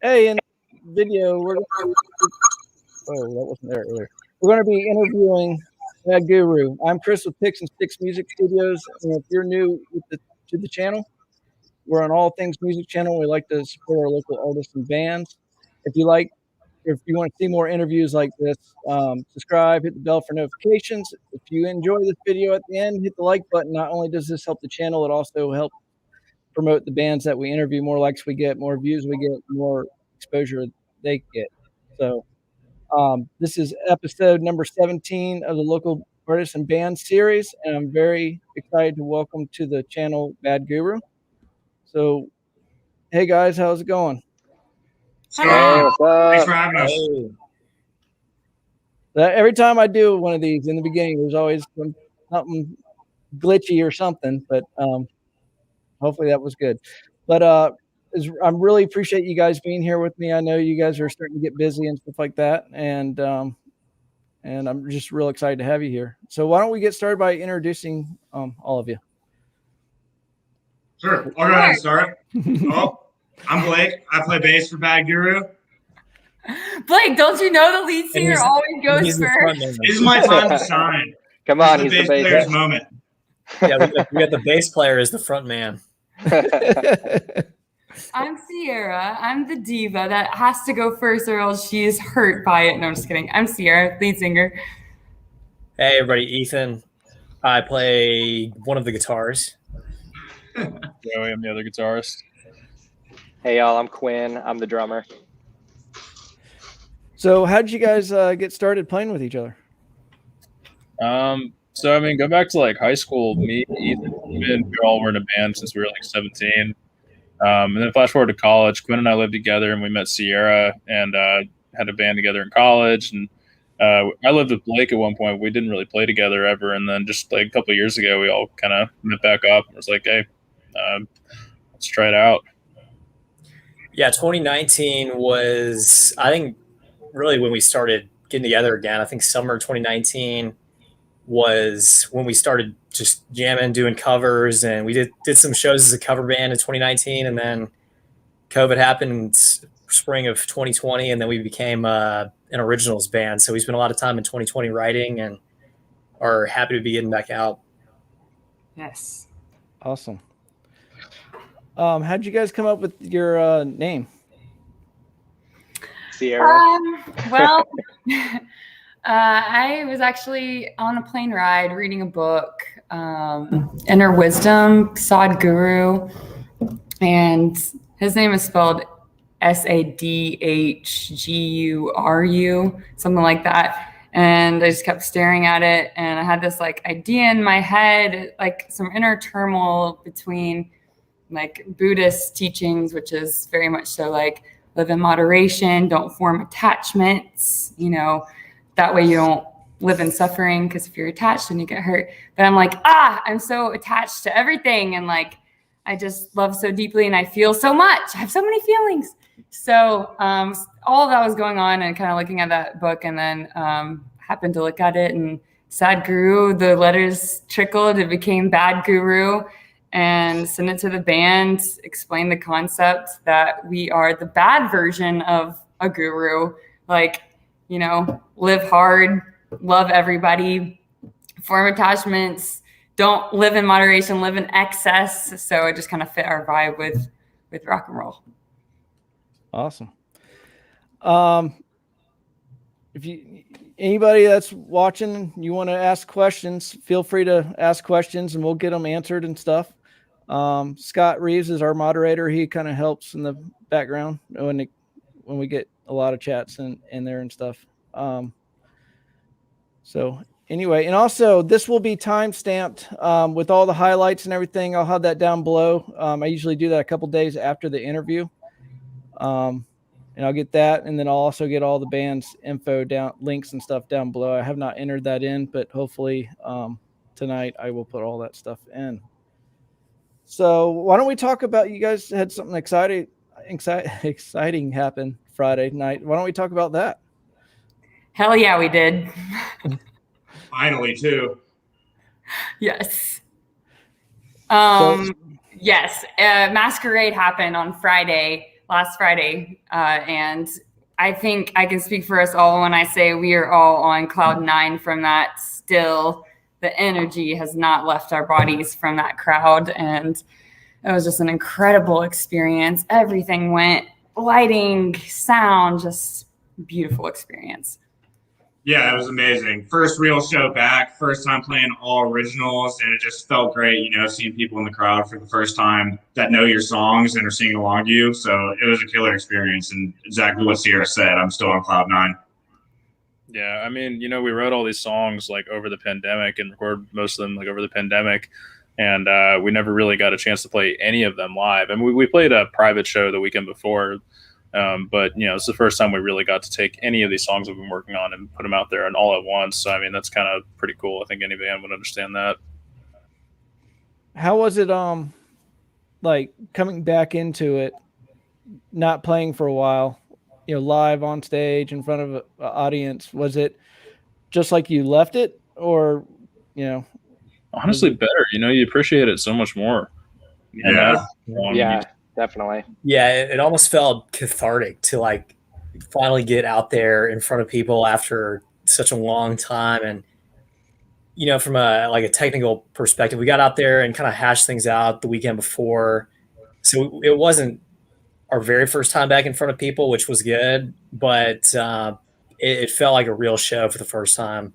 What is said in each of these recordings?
Hey, in video, that wasn't there earlier. We're going to be interviewing Bad Guru. I'm Chris with Picks and Sticks Music Studios, and if you're new to the channel, we're on All Things Music Channel. We like to support our local artists and bands. If you want to see more interviews like this, subscribe, hit the bell for notifications. If you enjoy this video at the end, hit the like button. Not only does this help the channel, it also helps promote the bands that we interview. More likes we get, more views we get, more exposure they get. So this is episode number 17 of the Local Artists and Bands series, and I'm very excited to welcome to the channel Bad Guru. So, hey guys, how's it going? Hey, thanks for having us. Every time I do one of these in the beginning, there's always something glitchy or something, but hopefully that was good. But I really appreciate you guys being here with me. I know you guys are starting to get busy and stuff like that, and I'm just real excited to have you here. So why don't we get started by introducing all of you? Sure, I'll go ahead and start. I'm Blake. I play bass for Bad Guru. Blake, don't you know the lead singer always goes first? This is my time to shine. Come on, he's the bass player's moment. Yeah, we got the bass player as the front man. I'm Sierra. I'm the diva that has to go first or else she is hurt by it. No, I'm just kidding. I'm Sierra, lead singer. Hey, everybody. Ethan. I play one of the guitars. Joey, I'm the other guitarist. Hey, y'all. I'm Quinn. I'm the drummer. So how did you guys get started playing with each other? So, I mean, go back to like high school. Me, Ethan, we all were in a band since we were like 17. And then flash forward to college, Quinn and I lived together, and we met Sierra and had a band together in college. And I lived with Blake at one point. We didn't really play together ever. And then just like a couple of years ago, we all kind of met back up and was like, hey, let's try it out. Yeah, 2019 was, I think, really when we started getting together again. I think summer 2019 was when we started just jamming, doing covers, and we did some shows as a cover band in 2019, and then COVID happened in spring of 2020, and then we became an originals band. So we spent a lot of time in 2020 writing and are happy to be getting back out. Yes. Awesome. How'd you guys come up with your name? Sierra. Well, I was actually on a plane ride reading a book, Inner Wisdom, Sadhguru, and his name is spelled Sadhguru, something like that. And I just kept staring at it, and I had this like idea in my head, like some inner turmoil between like Buddhist teachings, which is very much so like live in moderation, don't form attachments, that way you don't live in suffering, because if you're attached, then you get hurt. But I'm like, I'm so attached to everything, and like I just love so deeply, and I feel so much. I have so many feelings. So all of that was going on, and kind of looking at that book, and then happened to look at it, and Sadhguru, the letters trickled, it became Bad Guru, and sent it to the band, explain the concept that we are the bad version of a guru, like, live hard, love everybody, form attachments, don't live in moderation, live in excess. So it just kind of fit our vibe with rock and roll. Awesome. If anybody that's watching, you want to ask questions, feel free to ask questions and we'll get them answered and stuff. Scott Reeves is our moderator. He kind of helps in the background when we get a lot of chats in there and stuff. So anyway, and also this will be time stamped with all the highlights and everything. I'll have that down below. I usually do that a couple days after the interview. And I'll get that, and then I'll also get all the band's info down, links and stuff down below. I have not entered that in, but hopefully tonight I will put all that stuff in. So why don't we talk about, you guys had something exciting happen Friday night. Why don't we talk about that? Hell yeah, we did. Finally, too. Yes. Yes. Masquerade happened on Friday last Friday. And I think I can speak for us all when I say we are all on cloud 9 from that. Still, the energy has not left our bodies from that crowd. And it was just an incredible experience. Everything went, lighting, sound, just beautiful experience. Yeah, it was amazing. First real show back, first time playing all originals, and it just felt great, seeing people in the crowd for the first time that know your songs and are singing along to you. So it was a killer experience, and exactly what Sierra said, I'm still on cloud 9. Yeah, I mean, we wrote all these songs like over the pandemic and recorded most of them like over the pandemic, and we never really got a chance to play any of them live. I mean, we played a private show the weekend before. But it's the first time we really got to take any of these songs we've been working on and put them out there and all at once. So I mean, that's kind of pretty cool. I think any band would understand that. How was it? Like coming back into it, not playing for a while, live on stage in front of an audience. Was it just like you left it, or honestly better? You appreciate it so much more. Yeah. Yeah, definitely. Yeah, it almost felt cathartic to like finally get out there in front of people after such a long time. And from a technical perspective, we got out there and kind of hashed things out the weekend before, so it wasn't our very first time back in front of people, which was good, but it felt like a real show for the first time.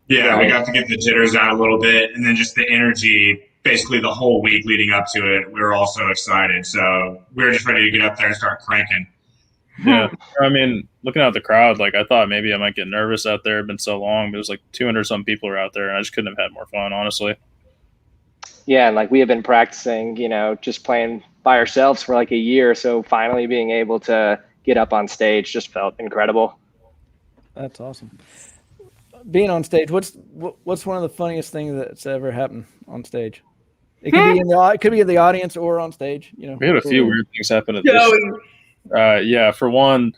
Yeah, we got to get the jitters out a little bit, and then just the energy basically the whole week leading up to it. We were all so excited. So we were just ready to get up there and start cranking. Yeah. I mean, looking at the crowd, like I thought maybe I might get nervous out there. It's been so long, but it was like 200 some people are out there, and I just couldn't have had more fun, honestly. Yeah, and like we have been practicing, just playing by ourselves for like a year. So finally being able to get up on stage just felt incredible. That's awesome. Being on stage, what's one of the funniest things that's ever happened on stage? It could be in the audience or on stage. We had a few weird things happen at this. Yeah, for one,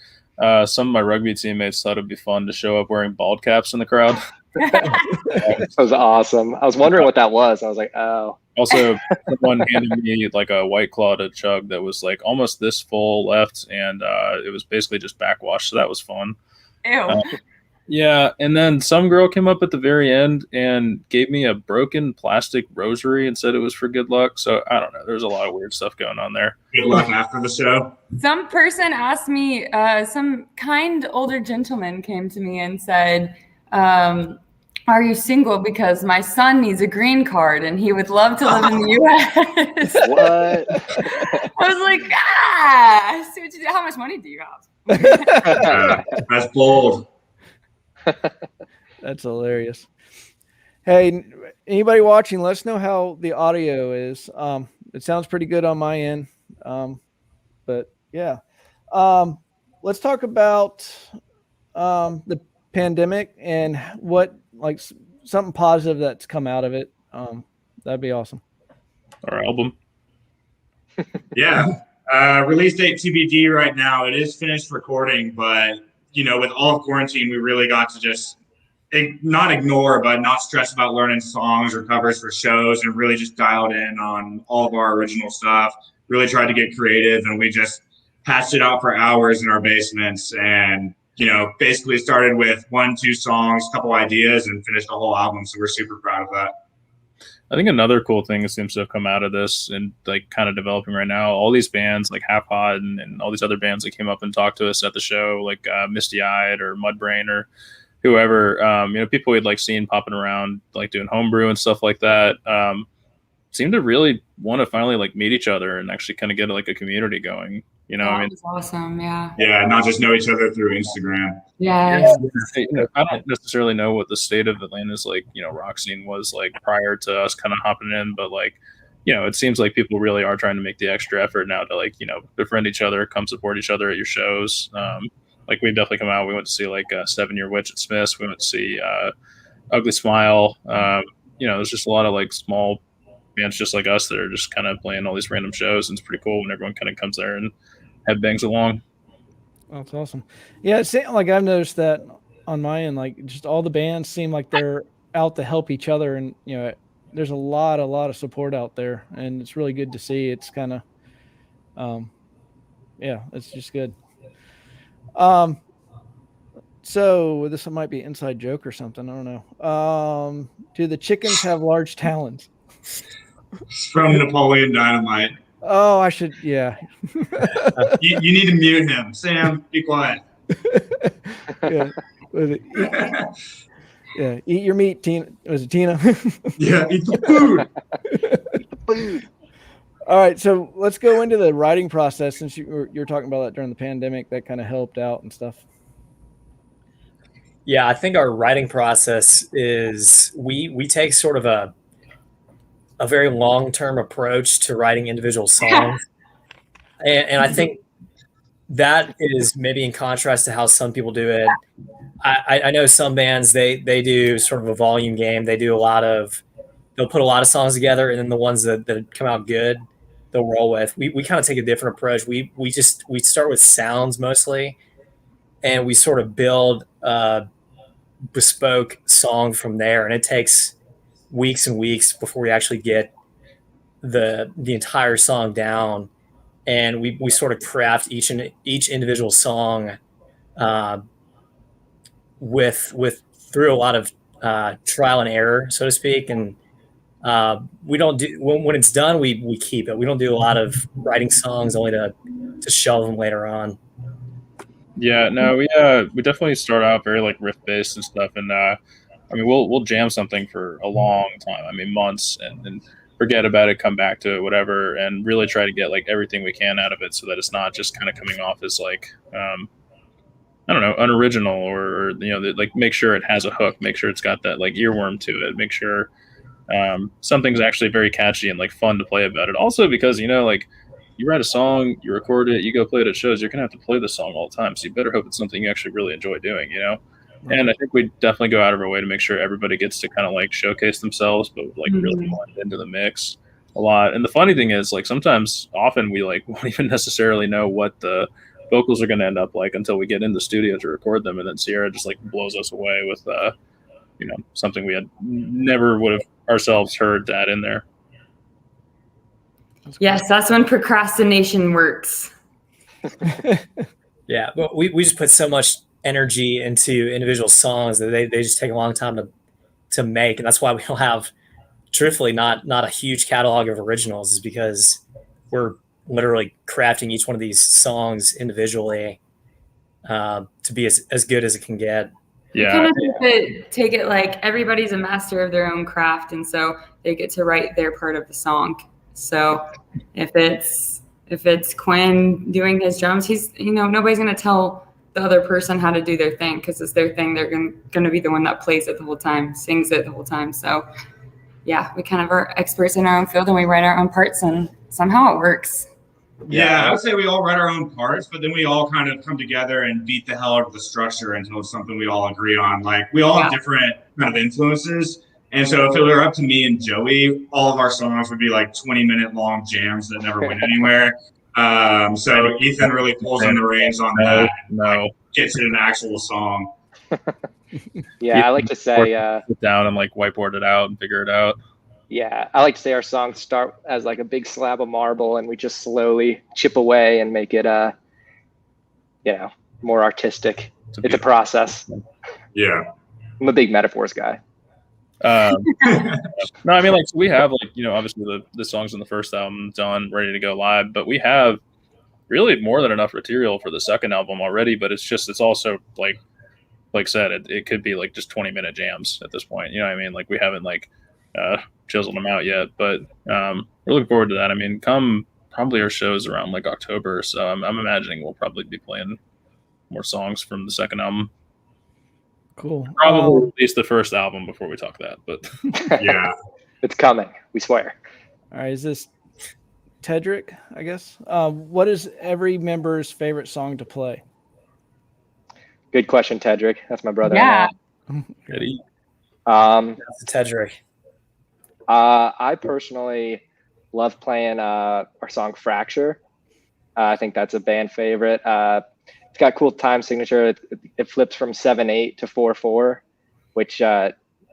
some of my rugby teammates thought it'd be fun to show up wearing bald caps in the crowd. That was awesome. I was wondering what that was. I was like, oh. Also, someone handed me like a White Claw to chug that was like almost this full left, and it was basically just backwash. So that was fun. Ew. Yeah, and then some girl came up at the very end and gave me a broken plastic rosary and said it was for good luck. So I don't know. There's a lot of weird stuff going on there. Good luck after the show. Some person asked me, some kind older gentleman came to me and said, are you single? Because my son needs a green card and he would love to live in the U.S. What? I was like, I see what you do. How much money do you have? That's bold. That's hilarious. Hey, anybody watching, let us know how the audio is. It sounds pretty good on my end. But yeah. Let's talk about the pandemic and what, like, something positive that's come out of it. That'd be awesome. Our album. Yeah. Release date TBD right now. It is finished recording, but with all of quarantine, we really got to just not ignore, but not stress about learning songs or covers for shows, and really just dialed in on all of our original stuff. Really tried to get creative, and we just patched it out for hours in our basements, and basically started with 1-2 songs, a couple ideas, and finished a whole album. So we're super proud of that. I think another cool thing that seems to have come out of this and like kind of developing right now, all these bands like Half Hot and all these other bands that came up and talked to us at the show, like Misty Eyed or Mudbrain or whoever, people we'd like seen popping around, like doing homebrew and stuff like that, seem to really want to finally like meet each other and actually kind of get like a community going. That's awesome. Yeah. Yeah, not just know each other through Instagram. Yeah. I don't necessarily know what the state of Atlanta's like, rock scene was like prior to us kind of hopping in, but like, it seems like people really are trying to make the extra effort now to like, befriend each other, come support each other at your shows. Like we've definitely come out. We went to see like 7 Year Witch at Smith's. We went to see Ugly Smile. There's just a lot of like small bands just like us that are just kind of playing all these random shows, and it's pretty cool when everyone kind of comes there and headbangs along. That's awesome. Yeah, it seems like I've noticed that on my end, like just all the bands seem like they're out to help each other, and there's a lot of support out there, and it's really good to see. It's kind of Yeah, it's just good. So this might be inside joke or something. I don't know. Do the chickens have large talons? It's from Napoleon Dynamite. Oh, I should. Yeah. You need to mute him. Sam, be quiet. Yeah. Yeah. Eat your meat, Tina. Was it Tina? Yeah, eat the food. Eat the food. All right, so let's go into the writing process since you were talking about that during the pandemic. That kind of helped out and stuff. Yeah, I think our writing process is we take sort of a very long-term approach to writing individual songs. And I think that is maybe in contrast to how some people do it. I know some bands, they do sort of a volume game. They'll put a lot of songs together, and then the ones that come out good, they'll roll with. We kind of take a different approach. We start with sounds mostly, and we sort of build a bespoke song from there. And it takes weeks and weeks before we actually get the entire song down. And we sort of craft each individual song with through a lot of trial and error, so to speak. And we don't do when it's done, we keep it. We don't do a lot of writing songs only to shelve them later on. Yeah, no, we definitely start out very like riff based and stuff, and I mean we'll jam something for a long time. I mean months, and then forget about it, come back to it, whatever, and really try to get like everything we can out of it, so that it's not just kind of coming off as like I don't know, unoriginal, or like make sure it has a hook, make sure it's got that like earworm to it, make sure something's actually very catchy and like fun to play about it. Also because like you write a song, you record it, you go play it at shows, you're gonna have to play the song all the time, so you better hope it's something you actually really enjoy doing. And I think we definitely go out of our way to make sure everybody gets to kind of like showcase themselves, but like really blend into the mix a lot. And the funny thing is, like often we like won't even necessarily know what the vocals are going to end up like until we get in the studio to record them, and then Sierra just like blows us away with something we had never would have ourselves heard that in there. Yes, that's when procrastination works. Yeah, but we just put so much energy into individual songs that they just take a long time to make, and that's why we don't have, truthfully, not a huge catalog of originals, is because we're literally crafting each one of these songs individually to be as good as it can get. Yeah, kind of take it like everybody's a master of their own craft, and so they get to write their part of the song. So if it's Quinn doing his drums, he's nobody's gonna tell the other person how to do their thing, because it's their thing. They're gonna be the one that plays it the whole time, sings it the whole time. So yeah, we kind of are experts in our own field, and we write our own parts, and somehow it works. Yeah, I would say we all write our own parts, but then we all kind of come together and beat the hell out of the structure until it's something we all agree on. Like we all have different kind of influences. And so if it were up to me and Joey, all of our songs would be like 20-minute long jams that never went anywhere. So Ethan really pulls in the reins on that. No. Gets it an actual song. Yeah, I like to say sit down and like whiteboard it out and figure it out. Yeah, I like to say our songs start as like a big slab of marble, and we just slowly chip away and make it more artistic. It's a process. Yeah. I'm a big metaphors guy. No, I mean, like, we have like obviously the songs on the first album done, ready to go live, but we have really more than enough material for the second album already. But it's also like I said, it could be like just 20-minute jams at this point. You know what I mean? Like we haven't like chiseled them out yet, but we're looking forward to that. I mean, come probably our shows around like October, so I'm imagining we'll probably be playing more songs from the second album. Cool. Probably at least the first album before we talk that, but yeah, it's coming. We swear. All right, is this Tedrick? I guess. What is every member's favorite song to play? Good question, Tedrick. That's my brother. Yeah. That's Tedrick. I personally love playing our song Fracture. I think that's a band favorite. It's got cool time signature. It flips from 7/8 to 4/4, which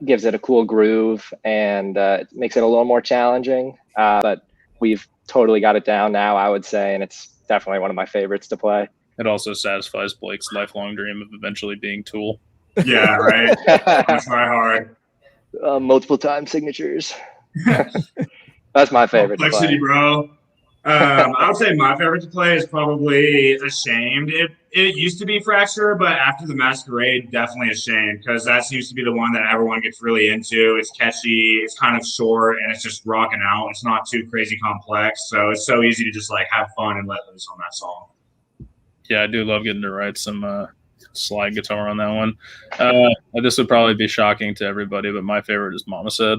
gives it a cool groove and makes it a little more challenging. But we've totally got it down now, I would say, and it's definitely one of my favorites to play. It also satisfies Blake's lifelong dream of eventually being Tool. Yeah, right. I try hard. Multiple time signatures. That's my favorite to Complexity, play. bro. I would say my favorite to play is probably Ashamed. It used to be Fracture, but after the Masquerade, definitely Ashamed, because that seems to be the one that everyone gets really into. It's catchy, it's kind of short, and it's just rocking out. It's not too crazy complex, so it's so easy to just like have fun and let loose on that song. Yeah, I do love getting to write some slide guitar on that one. This would probably be shocking to everybody, but my favorite is Mama Said.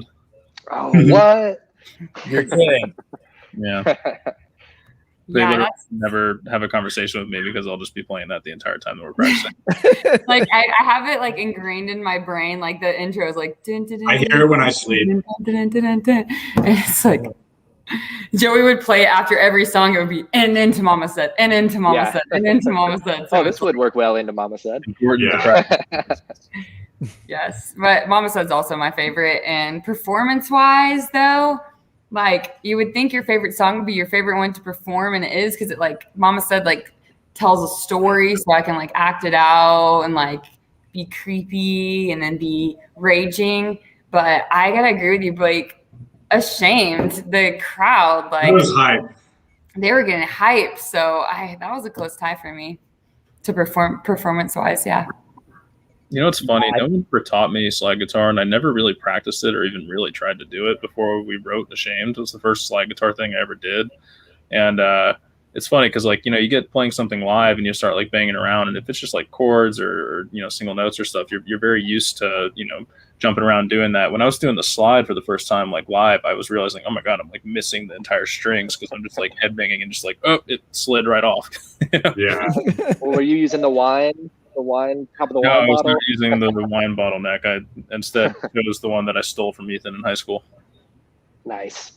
Oh, what? You're kidding. Yeah. They Yeah, literally that's never have a conversation with me because I'll just be playing that the entire time that we're practicing. like I have it like ingrained in my brain. Like the intro is like dun, dun, dun, I hear it when I sleep. dun, dun, dun, dun, dun. And it's like Joey would play it after every song. It would be and into Mama Said, and into Mama Yeah. Said, and into Mama Said. So Oh, this would work well into Mama Said. Important to Yeah. practice. yes, but Mama Said's also my favorite. And performance-wise, though, like you would think your favorite song would be your favorite one to perform, and it is because it like Mama Said like tells a story, so I can like act it out and like be creepy and then be raging. But I gotta agree with you, Blake. Ashamed, the crowd It like was hype. they were getting hype, so that was a close tie for me to performance-wise. Yeah. You know what's funny? No one ever taught me slide guitar, and I never really practiced it or even really tried to do it before we wrote Ashamed. It was the first slide guitar thing I ever did. And it's funny because, like, you know, you get playing something live and you start, like, banging around, and if it's just, like, chords or you know, single notes or stuff, you're very used to, you know, jumping around doing that. When I was doing the slide for the first time, like, live, I was realizing, oh, my God, I'm, like, missing the entire strings because I'm just, like, headbanging and just, like, oh, it slid right off. You know? Yeah. Well, were you using the wine top of the No, I wine was bottle? not using the wine bottleneck. I instead chose the one that I stole from Ethan in high school. Nice.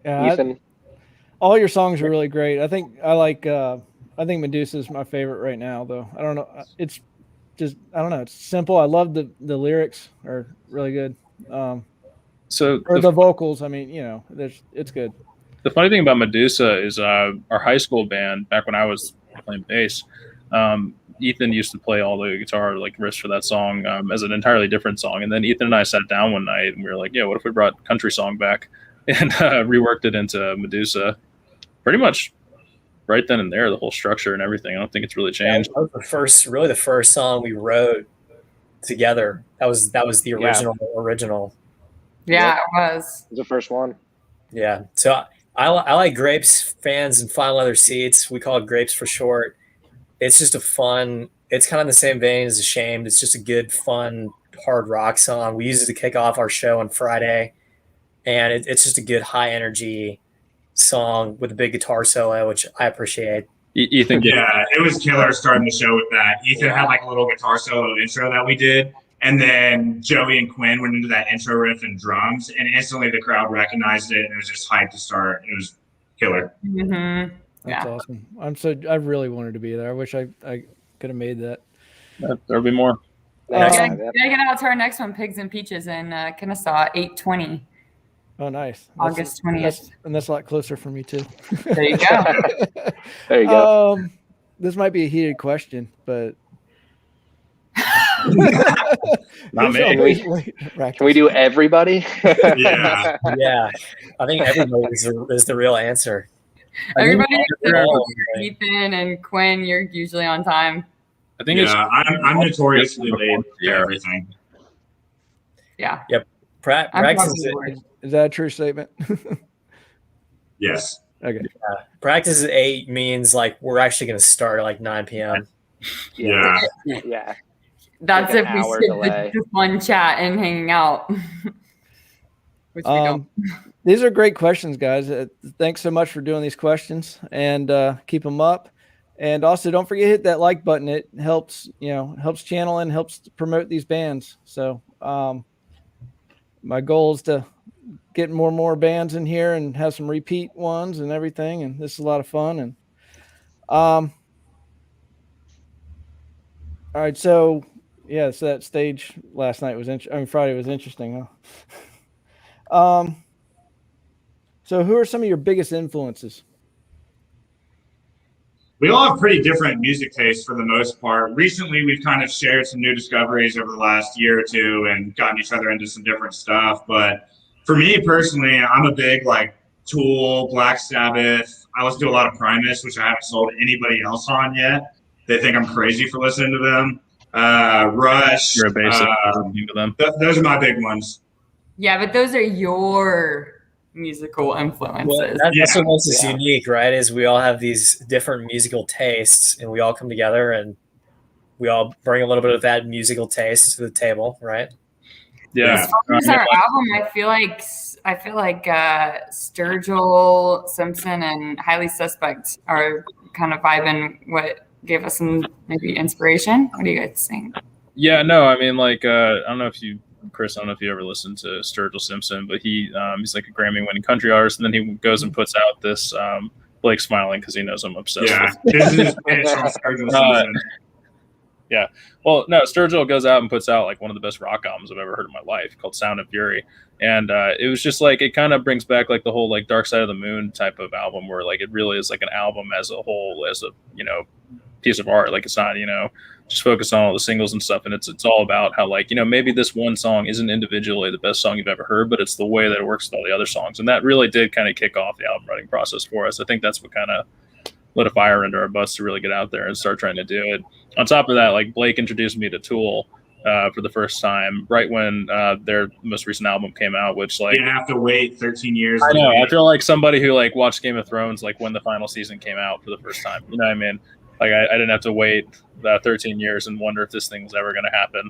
Yeah, Ethan. all your songs are really great. I think Medusa is my favorite right now, though. I don't know. It's just, I don't know. It's simple. I love the lyrics are really good. So Or the vocals. I mean, you know, it's good. the funny thing about Medusa is our high school band, back when I was playing bass, Ethan used to play all the guitar like riffs for that song as an entirely different song. And then Ethan and I sat down one night and we were like, yeah, what if we brought country song back and reworked it into Medusa? Pretty much right then and there, the whole structure and everything. I don't think it's really changed. That was the first song we wrote together. That was the original. Yeah, Yep. it was. It was the first one. Yeah. So I like Grapes fans and Final Leather Seats. We call it Grapes for short. It's just it's kind of in the same vein as Ashamed. It's just a good, fun, hard rock song. We use it to kick off our show on Friday. And it's just a good, high energy song with a big guitar solo, which I appreciate. Ethan, Yeah, it was killer starting the show with that. Ethan had like a little guitar solo intro that we did. And then Joey and Quinn went into that intro riff and drums, and instantly the crowd recognized it, and it was just hyped to start. It was killer. Mm-hmm. That's Yeah. awesome. I really wanted to be there. I wish I could have made that. there'll be more. Next Gotta time, yeah. get out to our next one, Pigs and Peaches in Kennesaw, 8/20, Oh, nice. August 20th. And that's a lot closer for me too. There you go. There you go. This might be a heated question, but Not me. Can we do everybody? Yeah. Yeah. I think everybody is the real answer. Everybody except all for Ethan and Quinn, you're usually on time. I think Yeah, I'm notoriously late for everything. Yeah. Practice probably is worse. Is that a true statement? Yes. Okay. practice at 8 means like we're actually going to start at like 9 p.m. Yeah. Yeah. That's Like if an we hour skip delay. the fun chat and hanging out. Which we don't. These are great questions, guys. Thanks so much for doing these questions, and keep them up. And also, don't forget to hit that like button. It helps, helps channel and helps promote these bands. So my goal is to get more and more bands in here and have some repeat ones and everything. And this is a lot of fun. And all right, so yeah, so that stage last night was Friday was interesting, huh? So who are some of your biggest influences? we all have pretty different music tastes for the most part. Recently, we've kind of shared some new discoveries over the last year or two and gotten each other into some different stuff. But for me personally, I'm a big like Tool, Black Sabbath. I listen to a lot of Primus, which I haven't sold anybody else on yet. They think I'm crazy for listening to them. Rush. You're a basic to them. Those are my big ones. Yeah, but those are your musical influences. Well, that's what makes us unique, right? Is we all have these different musical tastes, and we all come together, and we all bring a little bit of that musical taste to the table, right? Yeah. As far as our album, I feel like Sturgill, Simpson, and Highly Suspect are kind of vibing what gave us some maybe inspiration. What do you guys think? Yeah, no, I mean, like, I don't know if you, Chris, I don't know if you ever listened to Sturgill Simpson, but he's like a Grammy-winning country artist, and then he goes and puts out this Blake smiling because he knows I'm obsessed with Sturgill. Yeah. Well, no, Sturgill goes out and puts out like one of the best rock albums I've ever heard in my life called Sound and Fury. And it was just like, it kind of brings back like the whole like Dark Side of the Moon type of album where like it really is like an album as a whole, as a, piece of art. Like it's not, just focus on all the singles and stuff. And it's all about how like, maybe this one song isn't individually the best song you've ever heard, but it's the way that it works with all the other songs. And that really did kind of kick off the album writing process for us. I think that's what kind of lit a fire under our butts to really get out there and start trying to do it. On top of that, like Blake introduced me to Tool for the first time right when their most recent album came out, which like you didn't have to wait 13 years. I know. I feel like somebody who like watched Game of Thrones like when the final season came out for the first time. You know what I mean? Like I didn't have to wait 13 years and wonder if this thing was ever going to happen.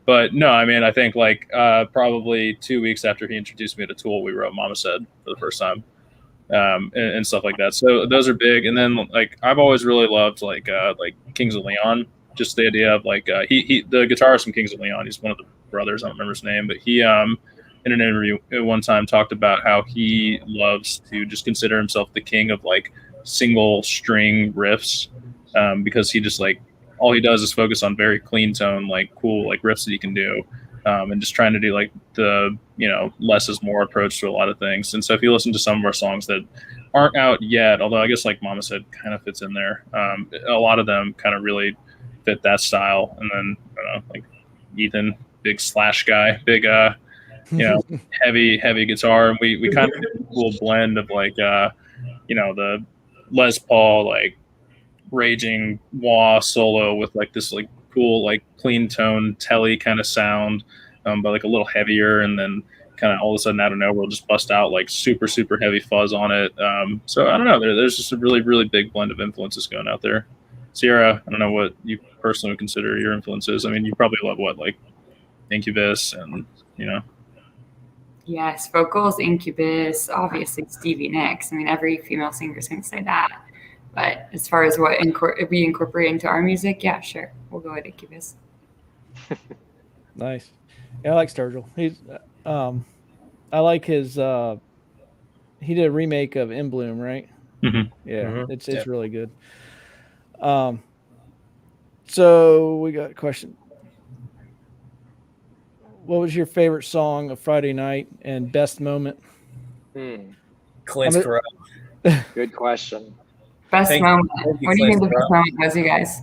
But no, I mean, I think like probably 2 weeks after he introduced me to Tool, we wrote Mama Said for the first time. And stuff like that. So those are big. And then like I've always really loved like Kings of Leon. Just the idea of like he the guitarist from Kings of Leon. He's one of the brothers. I don't remember his name, but he in an interview at one time talked about how he loves to just consider himself the king of like single string riffs because he just like all he does is focus on very clean tone, like cool like riffs that he can do. And just trying to do like the, less is more approach to a lot of things. And so if you listen to some of our songs that aren't out yet, although I guess like Mama Said kind of fits in there, a lot of them kind of really fit that style. And then, like Ethan, big Slash guy, big, heavy guitar. And we kind of did a cool blend of like, the Les Paul, like raging wah solo with like this like cool like clean tone telly kind of sound but like a little heavier, and then kind of all of a sudden out of nowhere we'll just bust out like super heavy fuzz on it. So I don't know, there's just a really big blend of influences going out there. Sierra, I don't know what you personally would consider your influences. I mean, you probably love what, like Incubus and Yes, vocals, Incubus, obviously Stevie Nicks. I mean, every female singer is going to say that. But as far as what we incorporate into our music, yeah, sure. We'll go with Incubus. Nice. Yeah, I like Sturgill. He's, I like his, he did a remake of In Bloom, right? Mm-hmm. Yeah, Mm-hmm. it's really good. So we got a question. What was your favorite song of Friday night and best moment? Clint's correct. Good question. Best moment. What do you think the best moment was, you guys?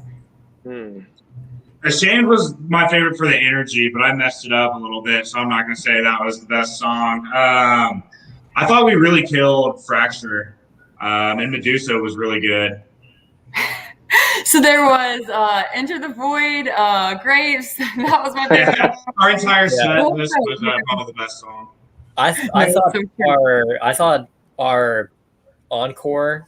Ashamed was my favorite for the energy, but I messed it up a little bit, so I'm not going to say that was the best song. I thought we really killed Fracture, and Medusa was really good. So there was Enter the Void, Grapes. That was my favorite. Yeah, our entire set list was probably the best song. I thought our encore,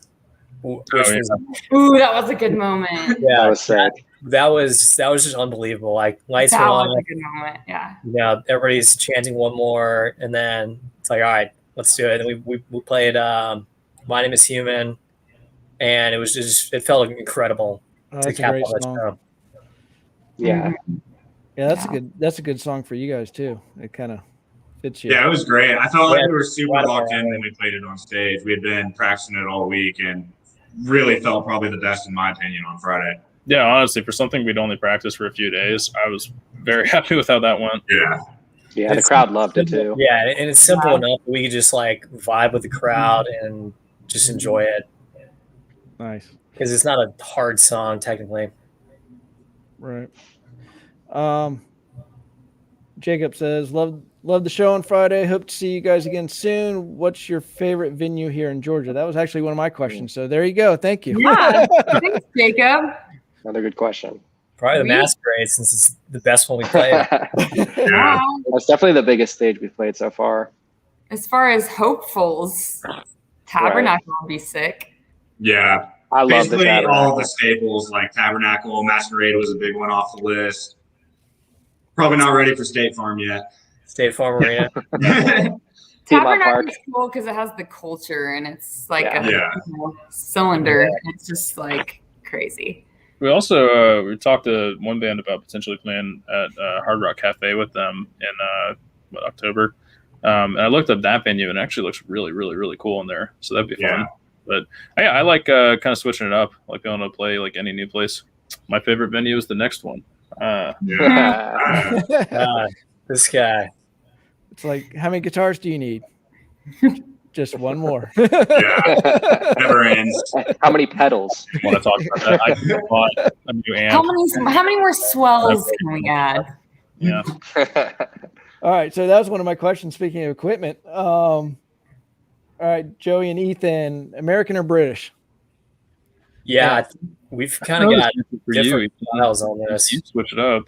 which was, ooh, that was a good moment. yeah, That was sick. that was just unbelievable. Like lights That went was on, a good moment. Yeah. everybody's chanting one more, and then it's like, all right, let's do it. And we played My Name Is Human, and it felt incredible to That's a cap great all that song. show. Yeah. Yeah, that's a good song for you guys too. It kind of fits you. Yeah, it was great. I felt like Yeah. we were super locked in when we played it on stage. We had been practicing it all week and really felt probably the best, in my opinion, on Friday. Yeah, honestly, for something we'd only practiced for a few days, I was very happy with how that went. Yeah. Yeah, the crowd loved it too. Yeah, and it's simple enough that we could just like vibe with the crowd and just enjoy it. Nice. because it's not a hard song technically. Right. Jacob says, love the show on Friday. Hope to see you guys again soon. What's your favorite venue here in Georgia? That was actually one of my questions. So there you go. Thank you. Yeah. Thanks, Jacob. Another good question. Probably the We- Masquerade, since it's the best one we played. Yeah. That's definitely the biggest stage we've played so far. As far as hopefuls, Tabernacle would be sick. Yeah. I love the Basically, all of Tabernacle. the staples like Tabernacle, Masquerade was a big one off the list. Probably not ready for State Farm yet. State Farm Arena. Piedmont Park. Tabernacle's cool because it has the culture and it's like a Yeah. cylinder. It's just like crazy. We also we talked to one band about potentially playing at Hard Rock Cafe with them in October. And I looked up that venue and it actually looks really, really, really cool in there. So that'd be fun. Yeah. But I like kind of switching it up, like going to play like any new place. My favorite venue is the next one. Yeah. This guy. It's like, how many guitars do you need? Just one more. Yeah. Never ends. How many pedals? Want to talk about that? I just bought a new amp. How many more swells can we add? Yeah. All right, so that was one of my questions. Speaking of equipment, all right, Joey and Ethan, American or British? Yeah, we've kind of got for different you. styles on this. You switch it up.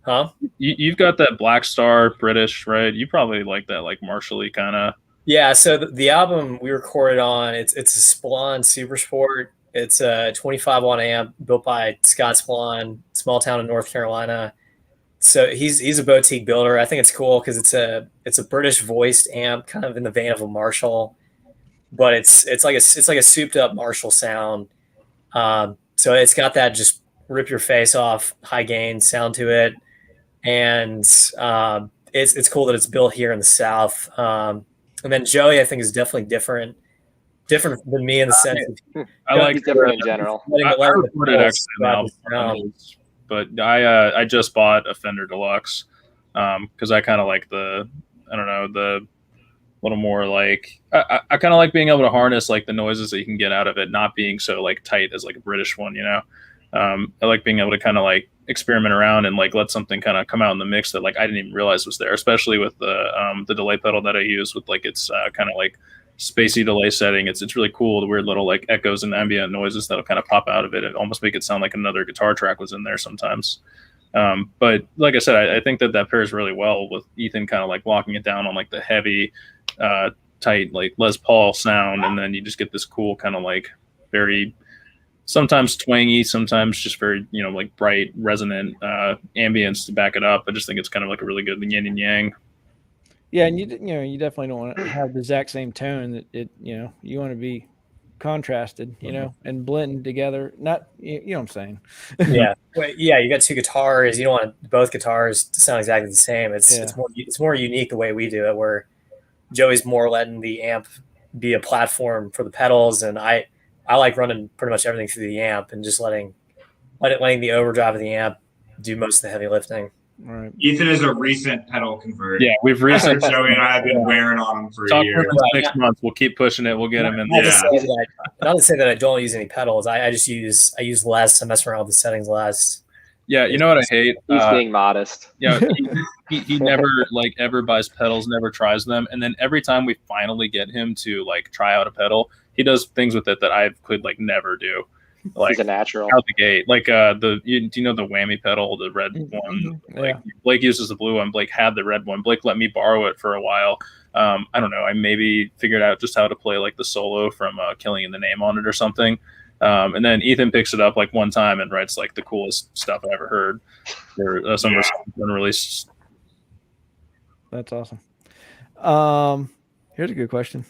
Huh? You've got that Black Star British, right? You probably like that, like Marshall-y kind of. Yeah, so the album we recorded on, it's a Splon Super Sport. It's a 25 watt amp built by Scott Splon, small town in North Carolina. So he's a boutique builder. I think it's cool because it's a British voiced amp, kind of in the vein of a Marshall, but it's like a souped up Marshall sound. So it's got that just rip your face off high gain sound to it, and it's cool that it's built here in the South. And then Joey, I think, is definitely different than me in the sense of I like different in general. I recorded actually an album, but I just bought a Fender Deluxe because I kind of like the little more like I kind of like being able to harness like the noises that you can get out of it, not being so like tight as like a British one, you know. I like being able to kind of like experiment around and like let something kind of come out in the mix that like I didn't even realize was there, especially with the delay pedal that I use with like its kind of like spacey delay setting. It's really cool, the weird little like echoes and ambient noises that'll kind of pop out of it and almost make it sound like another guitar track was in there sometimes. But like I said, I think that pairs really well with Ethan kind of like locking it down on like the heavy tight like Les Paul sound, and then you just get this cool kind of like very sometimes twangy, sometimes just very, you know, like bright resonant ambience to back it up. I just think it's kind of like a really good yin and yang. Yeah, and you definitely don't want to have the exact same tone. That you want to be contrasted, and blend together. Not, you know what I'm saying? Yeah, you got two guitars. You don't want both guitars to sound exactly the same. It's more unique the way we do it, where Joey's more letting the amp be a platform for the pedals, and I like running pretty much everything through the amp and just letting the overdrive of the amp do most of the heavy lifting. Right. Ethan is a recent pedal convert. Yeah, we've recently Joey and I have been wearing on him for a year. 6 months. We'll keep pushing it. We'll get him in. Not to say that I don't use any pedals. I use less. I mess around with the settings less. Yeah, you know what I hate? He's being modest. Yeah, he never like ever buys pedals, never tries them, and then every time we finally get him to like try out a pedal, he does things with it that I could like never do. Like He's a natural out the gate. Like do you know the whammy pedal, the red one? Like Blake uses the blue one. Blake had the red one. Blake let me borrow it for a while. I don't know. I maybe figured out just how to play like the solo from Killing in the Name on it or something. And then Ethan picks it up like one time and writes like the coolest stuff I ever heard. Or some unreleased. That's awesome. Here's a good question.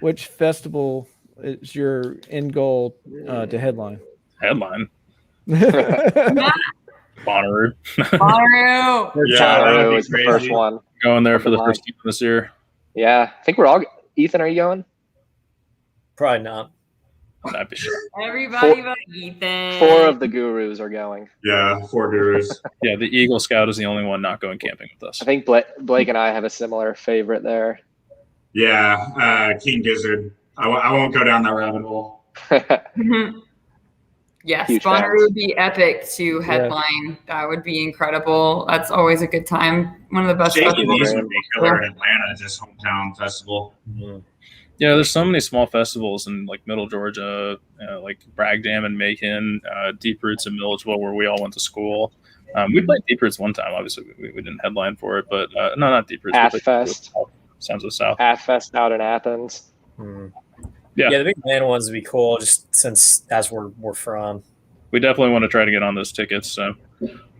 Which festival is your end goal to headline? Headline. Bonnaroo. Bonnaroo. Bonnaroo is the first one. Going there for the first time this year. Yeah, I think we're all. Ethan, are you going? Probably not. That'd be sure. Everybody but Ethan. 4 of the gurus are going. Yeah, 4 gurus. Yeah, the Eagle Scout is the only one not going camping with us. I think Blake and I have a similar favorite there. Yeah, King Gizzard. I won't go down that rabbit hole. Yes, Huge Bonnaroo fans. would be epic to headline. That would be incredible. That's always a good time. One of the best Shaky festivals. Knees would be killer in Atlanta, just hometown festival. Yeah, there's so many small festivals in like Middle Georgia, like Bragg Dam in Macon, Deep Roots in Milledgeville, where we all went to school. We played Deep Roots one time. Obviously, we didn't headline for it, but no, not Deep Roots. Half-Fest. Sounds of the South. Half-Fest out in Athens. Yeah, the big land ones would be cool, just since that's where we're from. We definitely want to try to get on those tickets. So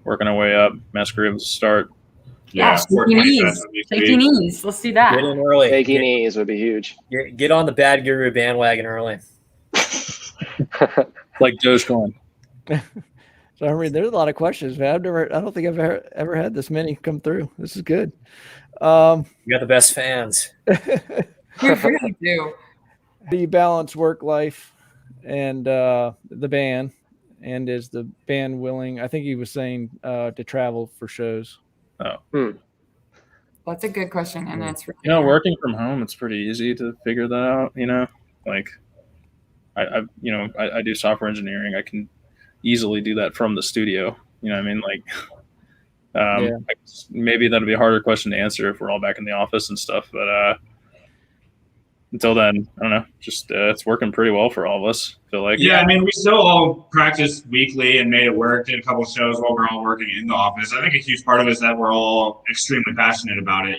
working our way up. Masquerade was a start. Yeah, shaky knees. Shaky knees. Let's do that. Get in early. Shaky knees would be huge. Get on the Bad Guru bandwagon early. Like Dogecoin. So I mean, there's a lot of questions, man. I don't think I've ever had this many come through. This is good. You got the best fans. We really do. Do you balance work life and the band? And is the band willing? I think he was saying to travel for shows. That's a good question, and that's really Working from home, it's pretty easy to figure that out. Like I do software engineering. I can easily do that from the studio. You know what I mean? Like, maybe that'll be a harder question to answer if we're all back in the office and stuff. But until then, I don't know. Just it's working pretty well for all of us. I feel like. Yeah, I mean, we still all practiced weekly and made it work. Did a couple shows while we're all working in the office. I think a huge part of it is that we're all extremely passionate about it.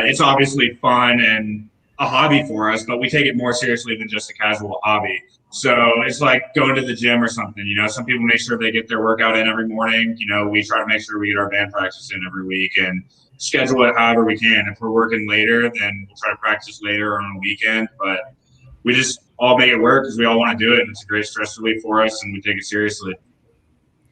It's obviously fun and a hobby for us, but we take it more seriously than just a casual hobby. So it's like going to the gym or something. Some people make sure they get their workout in every morning. We try to make sure we get our band practice in every week and schedule it however we can. If we're working later, then we'll try to practice later on a weekend. But we just all make it work because we all want to do it. And it's a great stress relief for us, and we take it seriously.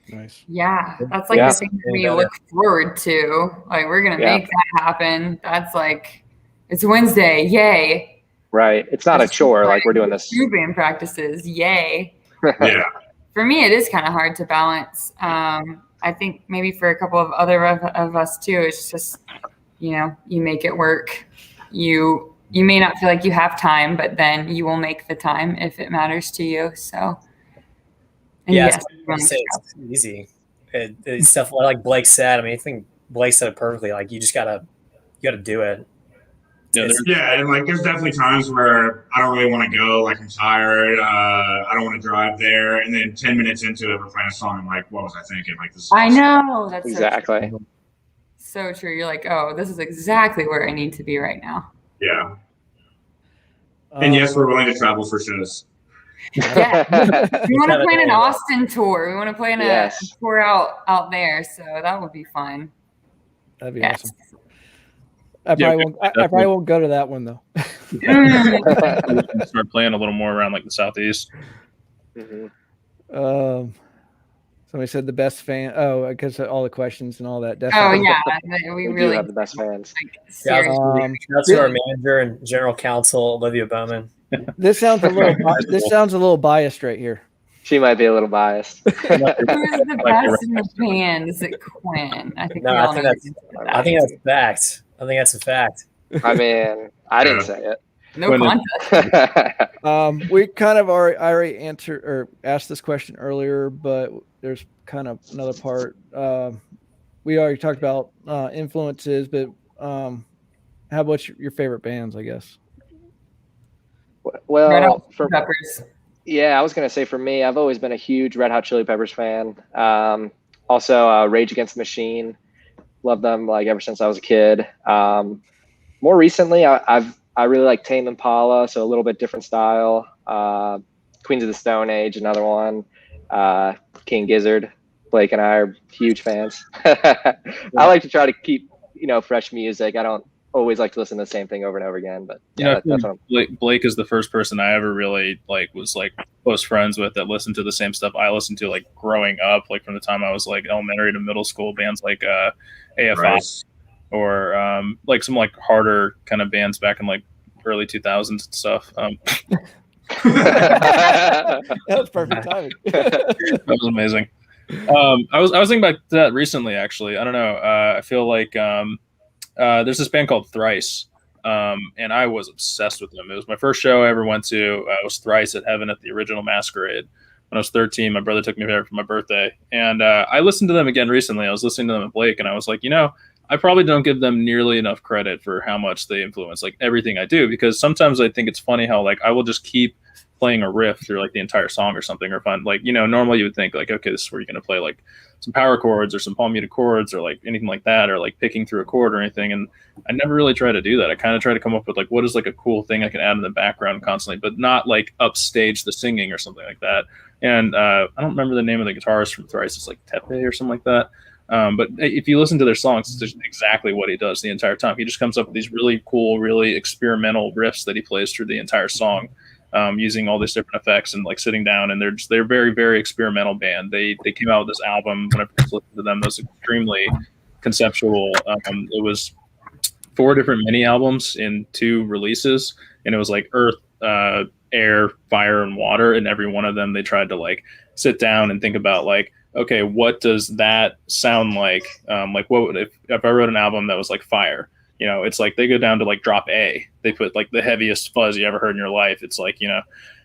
Nice. Yeah, that's like the thing that we look forward to. Like, we're going to make that happen. That's like, it's Wednesday. Yay. Right. It's not a chore. Like, we're doing this. 2 band practices. Yay. Yeah. For me, it is kind of hard to balance. I think maybe for a couple of other of us too, it's just, you make it work. You may not feel like you have time, but then you will make the time if it matters to you. So, it's easy. It's stuff like Blake said. I mean, I think Blake said it perfectly. Like, you gotta do it. Yeah, and like there's definitely times where I don't really want to go. Like, I'm tired. I don't want to drive there. And then 10 minutes into it, we're playing a song. I'm like, what was I thinking? Like, this is I know. That's exactly so true. You're like, oh, this is exactly where I need to be right now. Yeah. And yes, we're willing to travel for shows. Yeah. We want to play an Austin tour. We want to play in a tour out there. So that would be fun. That'd be awesome. I probably won't go to that one though. Start playing a little more around like the Southeast. Somebody said the best fan. Oh, because of all the questions and all that. Definitely. Oh yeah, we really have the best fans. That's our manager and general counsel, Olivia Bowman. This sounds a little biased right here. She might be a little biased. Who's the best in the band? Is it Quinn? I think that's fact. I think that's a fact. I mean, I didn't say it. No context. We kind of already answered or asked this question earlier, but there's kind of another part. We already talked about influences, but how about your favorite bands, I guess? Well, Red Hot Chili Peppers. Yeah, I was going to say for me, I've always been a huge Red Hot Chili Peppers fan. Also, Rage Against the Machine. Love them like ever since I was a kid. More recently, I really like Tame Impala, so a little bit different style. Queens of the Stone Age, another one. King Gizzard. Blake and I are huge fans. I like to try to keep fresh music. I don't always like to listen to the same thing over and over again. But that's what Blake is the first person I ever really was close friends with that listened to the same stuff I listened to growing up, from the time I was elementary to middle school. Bands like AFI. Right. Or some harder kind of bands back in early 2000s and stuff. That was perfect timing. That was amazing. I was thinking about that recently, actually. I don't know. I feel like there's this band called Thrice. and I was obsessed with them. It was my first show I ever went to. I was thrice at Heaven at the original Masquerade. When I was 13, my brother took me there for my birthday, and I listened to them again recently. I was listening to them at Blake, and I was like, I probably don't give them nearly enough credit for how much they influence like everything I do, because sometimes I think it's funny how like I will just keep playing a riff through like the entire song or something, or fun like normally you would think like, okay, this is where you're going to play like some power chords or some palm muted chords or like anything like that, or like picking through a chord or anything, and I never really try to do that. I kind of try to come up with like what is like a cool thing I can add in the background constantly, but not like upstage the singing or something like that. And I don't remember the name of the guitarist from Thrice. It's like Tepe or something like that. But if you listen to their songs, it's just exactly what he does the entire time. He just comes up with these really cool, really experimental riffs that he plays through the entire song, using all these different effects and like sitting down. And they're very, very experimental band. They came out with this album when I first listened to them. That was extremely conceptual. It was 4 different mini albums in 2 releases, and it was like Earth, Air, Fire, and Water. And every one of them, they tried to like sit down and think about like, okay, what does that sound like? Like what would if I wrote an album that was like Fire? It's like they go down to like drop A. They put like the heaviest fuzz you ever heard in your life. It's like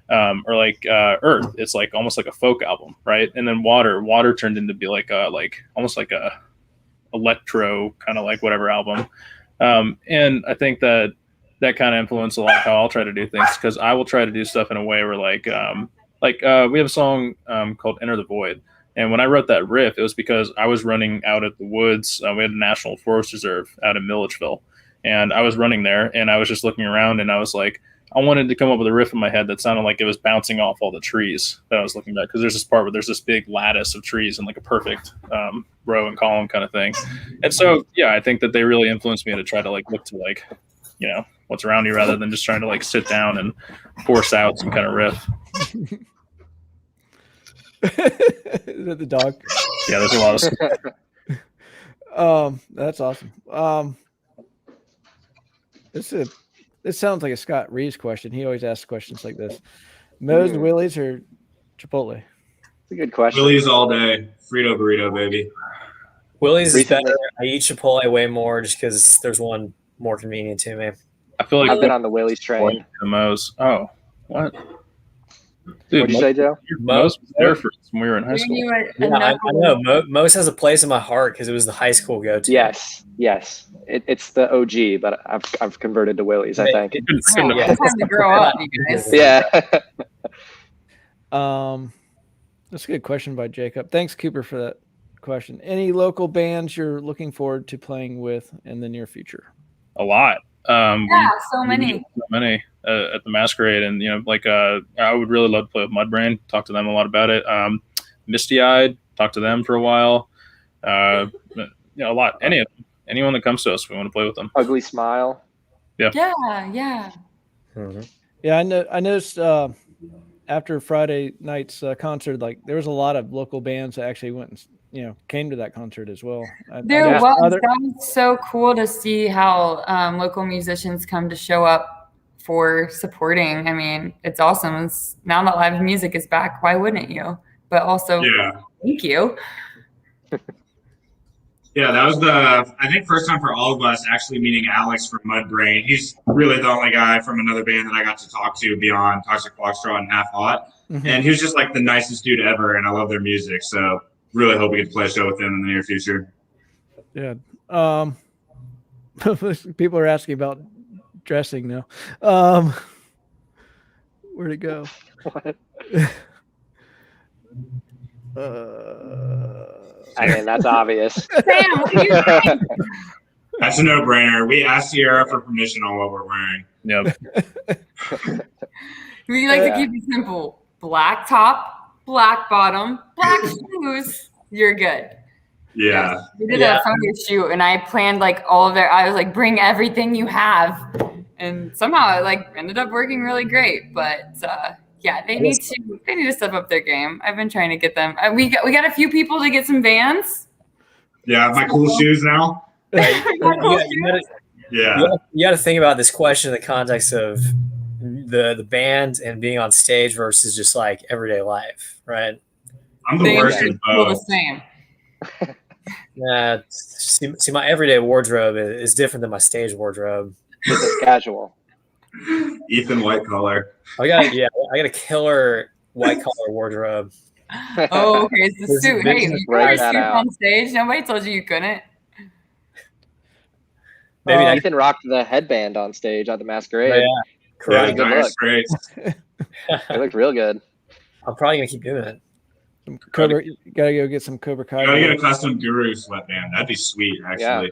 or like Earth. It's like almost like a folk album, right? And then Water turned into be like almost like a electro kind of like whatever album. And I think that kind of influenced a lot how I'll try to do things, because I will try to do stuff in a way where like we have a song called Enter the Void. And when I wrote that riff, it was because I was running out at the woods. We had a National Forest Reserve out in Milledgeville, and I was running there, and I was just looking around, and I was like, I wanted to come up with a riff in my head that sounded like it was bouncing off all the trees that I was looking at, because there's this part where there's this big lattice of trees and like a perfect row and column kind of thing. And so, yeah, I think that they really influenced me to try to like look to like, what's around you rather than just trying to like sit down and force out some kind of riff. Is that the dog? Yeah, there's a lot of stuff. That's awesome. This sounds like a Scott Reeves question. He always asks questions like this. Moe's, Willy's, or Chipotle? It's a good question. Willy's all day. Frito burrito, baby. Willy's is better. I eat Chipotle way more just because there's one more convenient to me. I feel like I've been on the Willy's train. The Moe's. Oh, what? Dude, What'd you say, Joe? Moe's was there for us when we were in high school. Yeah, I know. Moe's has a place in my heart because it was the high school go-to. Yes. It's the OG, but I've converted to Willy's, I think. It's time to grow up, you guys. Yeah. That's a good question by Jacob. Thanks, Cooper, for that question. Any local bands you're looking forward to playing with in the near future? A lot. So many. At the Masquerade, and I would really love to play with Mudbrain. Talk to them a lot about it. Misty Eyed, talk to them for a while. A lot. Anyone that comes to us, we want to play with them. Ugly Smile. Yeah. Mm-hmm. Yeah, I noticed after Friday night's concert, like there was a lot of local bands that actually went and came to that concert as well. That was so cool to see how local musicians come to show up for supporting. I mean, it's awesome. Now that live music is back, why wouldn't you? But also, thank you. Yeah, that was I think first time for all of us actually meeting Alex from Mudbrain. He's really the only guy from another band that I got to talk to beyond Toxic Foxtrot and Half Hot. Mm-hmm. And he was just like the nicest dude ever, and I love their music. So really hope we get to play a show with them in the near future. Yeah. People are asking about dressing now. Where'd it go? What? I mean, that's obvious. Sam, what are you saying? That's a no-brainer. We asked Sierra for permission on what we're wearing. Yep. We like to keep it simple. Black top, black bottom, black shoes. You're good. Yeah. Yes. We did a photo shoot, and I planned like all of I was like, bring everything you have. And somehow it like ended up working really great. But they need to step up their game. I've been trying to get them. We got a few people to get some Vans. Yeah, my cool shoes now. You got to think about this question in the context of the band and being on stage versus just like everyday life, right? I'm the worst at both. The same. See, my everyday wardrobe is different than my stage wardrobe. Business casual. Ethan White Collar. I got a killer white collar wardrobe. Oh, okay. It's the This suit. Hey, business you can wear right a suit out. on stage. Nobody told you couldn't. Maybe next. Ethan rocked the headband on stage at the Oh, Masquerade. yeah. Really Karate. good Dire look. Straits. It looked real good. I'm probably gonna keep doing it. Some Cobra, you gotta go get some Cobra Kai. You gotta get a custom Guru sweatband. That'd be sweet, actually.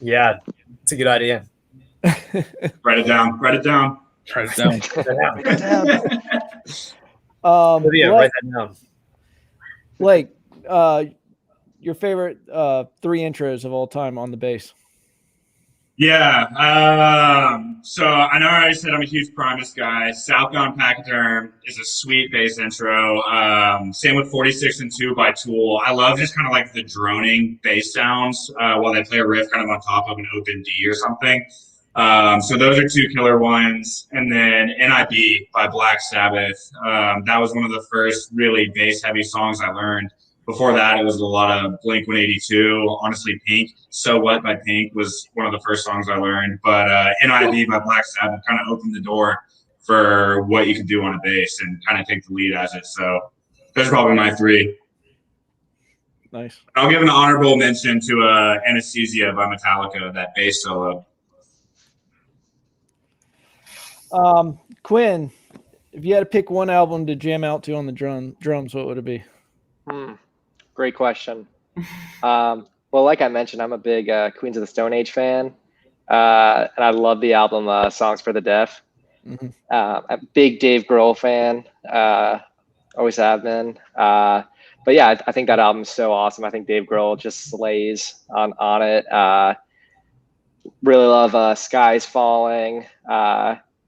Yeah, it's a good idea. Write it down. Write it down. Write it down. So, yeah, write that down. Blake, your favorite 3 intros of all time on the bass? Yeah. So I know I already said I'm a huge Primus guy. Southbound Pachyderm is a sweet bass intro. Same with 46 and 2 by Tool. I love just kind of like the droning bass sounds while they play a riff kind of on top of an open D or something. So those are 2 killer ones. And then NIB by Black Sabbath. That was one of the first really bass heavy songs I learned. Before that, it was a lot of Blink-182. Honestly, Pink. So What by Pink was one of the first songs I learned. But NIB by Black Sabbath kind of opened the door for what you can do on a bass and kind of take the lead as it. So those are probably my 3. Nice. I'll give an honorable mention to Anesthesia by Metallica, that bass solo. Quinn, if you had to pick one album to jam out to on the drums, what would it be? Great question. Well, like I mentioned, I'm a big Queens of the Stone Age fan, and I love the album Songs for the Deaf. Mm-hmm. I'm a big Dave Grohl fan, always have been. But yeah, I think that album's so awesome. I think Dave Grohl just slays on it. Really love Skies Falling.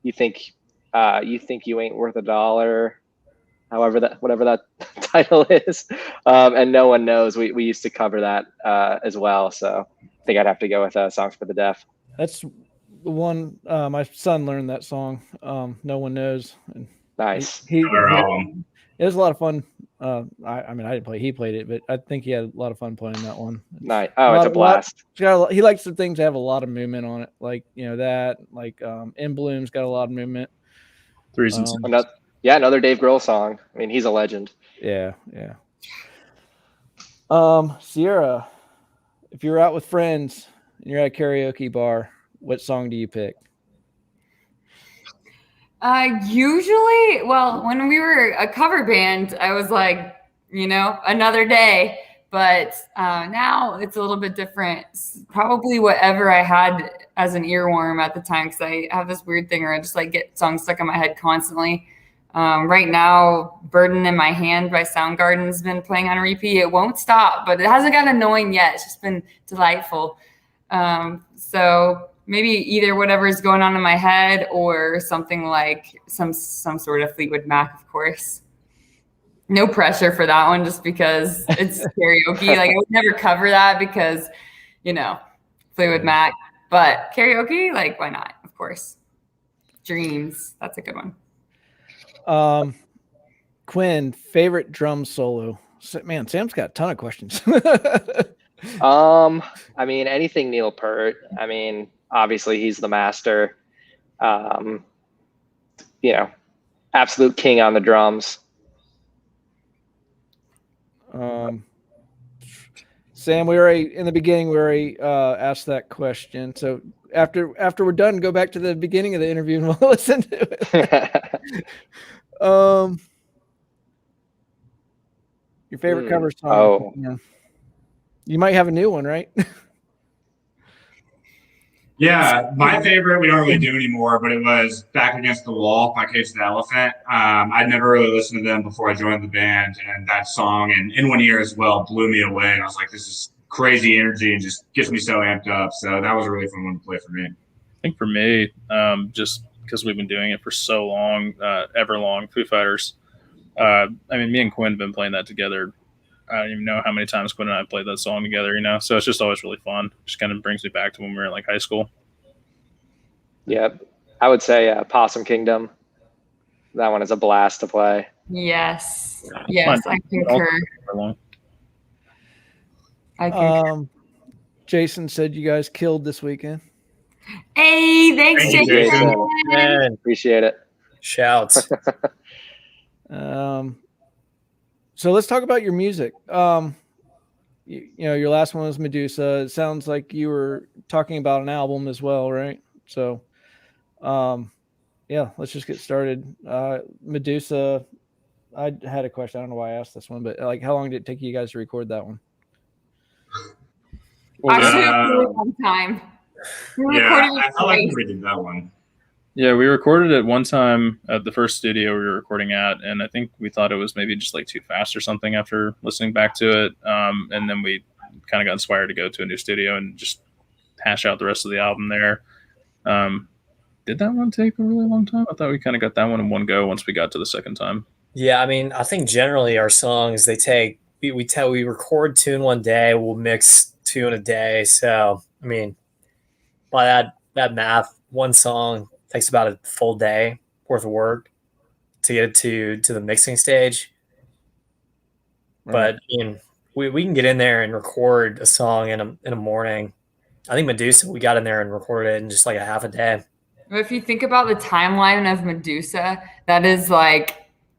You think you ain't worth a dollar. Whatever that title is, and No One Knows. We used to cover that as well, so I think I'd have to go with Songs for the Deaf. That's the one. My son learned that song. No One Knows. And Nice. It album. was a lot of fun. I mean, I didn't play. He played it, but I think he had a lot of fun playing that one. Nice. Oh, it's a blast. He likes the things that have a lot of movement on it, like that. Like In Bloom's got a lot of movement. 3 and 6. Another Dave Grohl song. I mean, he's a legend. Yeah. Sierra, if you're out with friends and you're at a karaoke bar, what song do you pick? Usually, well, when we were a cover band, I was like, Another Day. But now it's a little bit different. Probably whatever I had as an earworm at the time, because I have this weird thing where I just like get songs stuck in my head constantly. Right now, Burden in My Hand by Soundgarden's been playing on repeat. It won't stop, but it hasn't got annoying yet. It's just been delightful. So maybe either whatever is going on in my head or something like some sort of Fleetwood Mac, of course. No pressure for that one, just because it's karaoke. Like I would never cover that because, Fleetwood Mac. But karaoke, like why not? Of course. Dreams. That's a good one. Quinn, favorite drum solo? Man, Sam's got a ton of questions. I mean, anything Neil Peart. I mean, obviously he's the master. Absolute king on the drums. Sam, we already asked that question. So after we're done, go back to the beginning of the interview and we'll listen to it. Your favorite cover song? Oh, yeah. You might have a new one, right? Yeah, my favorite, we don't really do anymore, but it was Back Against the Wall by Cage the Elephant. I'd never really listened to them before I joined the band, and that song, and In One Ear as well, blew me away. And I was like, this is crazy energy and just gets me so amped up. So that was a really fun one to play for me. I think for me, just because we've been doing it for so long, Everlong, Foo Fighters. I mean, me and Quinn have been playing that together. I don't even know how many times Quinn and I played that song together, So it's just always really fun. It just kind of brings me back to when we were in like high school. Yeah, I would say Possum Kingdom. That one is a blast to play. Yes, I concur. Jason said you guys killed this weekend. Hey, thanks, Thank you, Jason. Jason. Man, Appreciate it. shouts. So let's talk about your music. You know, your last one was Medusa. It sounds like you were talking about an album as well, right? So, yeah, let's just get started. Medusa, I had a question. I don't know why I asked this one, but like, how long did it take you guys to record that one? Actually, a really long time. We recorded I it felt like twice. we did that one. Yeah, we recorded it one time at the first studio we were recording at, and I think we thought it was maybe just like too fast or something after listening back to it. And then we kind of got inspired to go to a new studio and just hash out the rest of the album there. Did that one take a really long time? I thought we kind of got that one in one go once we got to the second time. Yeah, I mean, I think generally our songs, they take, we record two in one day, we'll mix two in a day. So, I mean, by that math, one song takes about a full day worth of work to get it to the mixing stage. Right. But I mean, we can get in there and record a song in a morning. I think Medusa, we got in there and recorded it in just like a half a day. If you think about the timeline of Medusa, that is like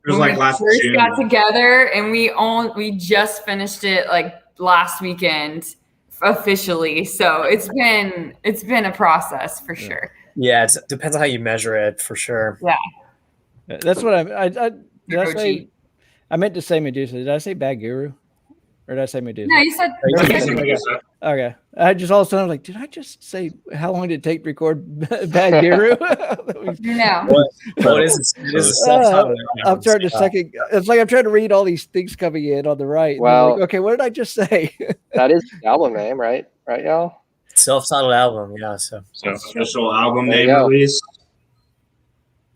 It was when like we last first June. got together, and we just finished it like last weekend officially. So it's been a process for sure. Yeah, it depends on how you measure it for sure. Yeah, That's what I did. I OG. say? I meant to say Medusa. Did I say Bad Guru, or did I say Medusa? No, you said Medusa. Okay. I just all of a sudden was like, did I just say how long did it take to record Bad Guru? no. What is it? It is a self-titled album. I'm starting to second. It's like I'm trying to read all these things coming in on the right. And Well- I'm like, okay, what did I just say? That is the album name, right? Right, y'all? Self-titled album, yeah. So Official album There you name go. release.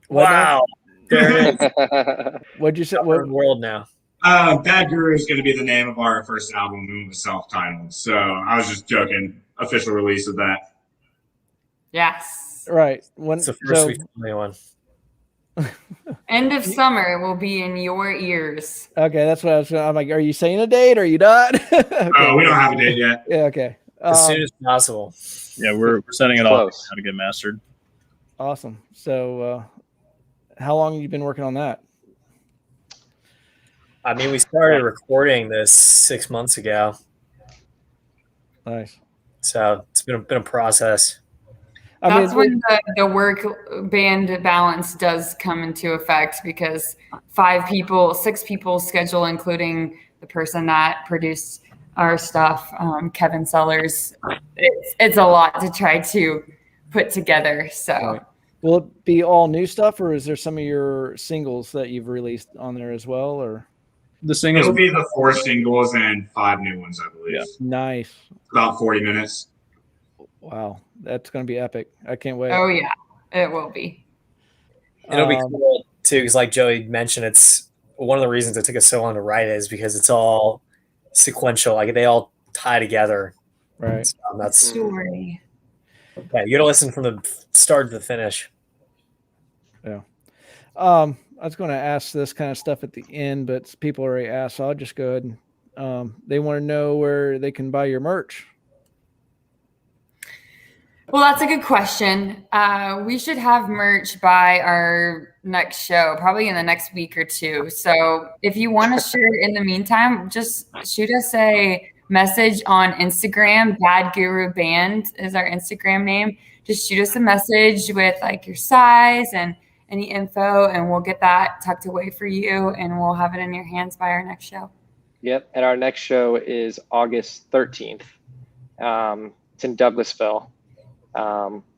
wow, there it is. What'd you say? Third world now. Bad Guru is going to be the name of our first album. It was self-titled. So I was just joking. Official release of that. Yes. Right. When, It's the first so, week one. End of summer will be in your ears. okay, that's what I was. I'm like, are you saying a date? Or are you not? Okay. We don't have a date yet. Yeah. Okay. As soon as possible. Yeah, we're setting it all Close. how to get mastered. Awesome. So, how long have you been working on that? I mean, we started recording this 6 months ago, Nice. so it's been a process. That's when the work band balance does come into effect, because 6 people schedule, including the person that produced our stuff, Kevin Sellers. It's a lot to try to put together. So Right. Will it be all new stuff, or is there some of your singles that you've released on there as well? Or The singles, It'll be the 4 singles and 5 new ones, I believe. Yeah. nice. About 40 minutes. Wow, that's going to be epic. I can't wait. oh yeah, it will be. It'll be cool too, because like Joey mentioned, it's one of the reasons it took us so long to write it is because it's all sequential. Like they all tie together. Right. So that's Story. yeah. You got to listen from the start to the finish. I was going to ask this kind of stuff at the end, but people already asked, so I'll just go ahead and they want to know where they can buy your merch. Well, that's a good question. We should have merch by our next show, probably in the next week or two. So if you want to share it in the meantime, just shoot us a message on Instagram. Bad Guru Band is our Instagram name. Just shoot us a message with like your size and any info, and we'll get that tucked away for you, and we'll have it in your hands by our next show. Yep. And our next show is August 13th. It's in Douglasville.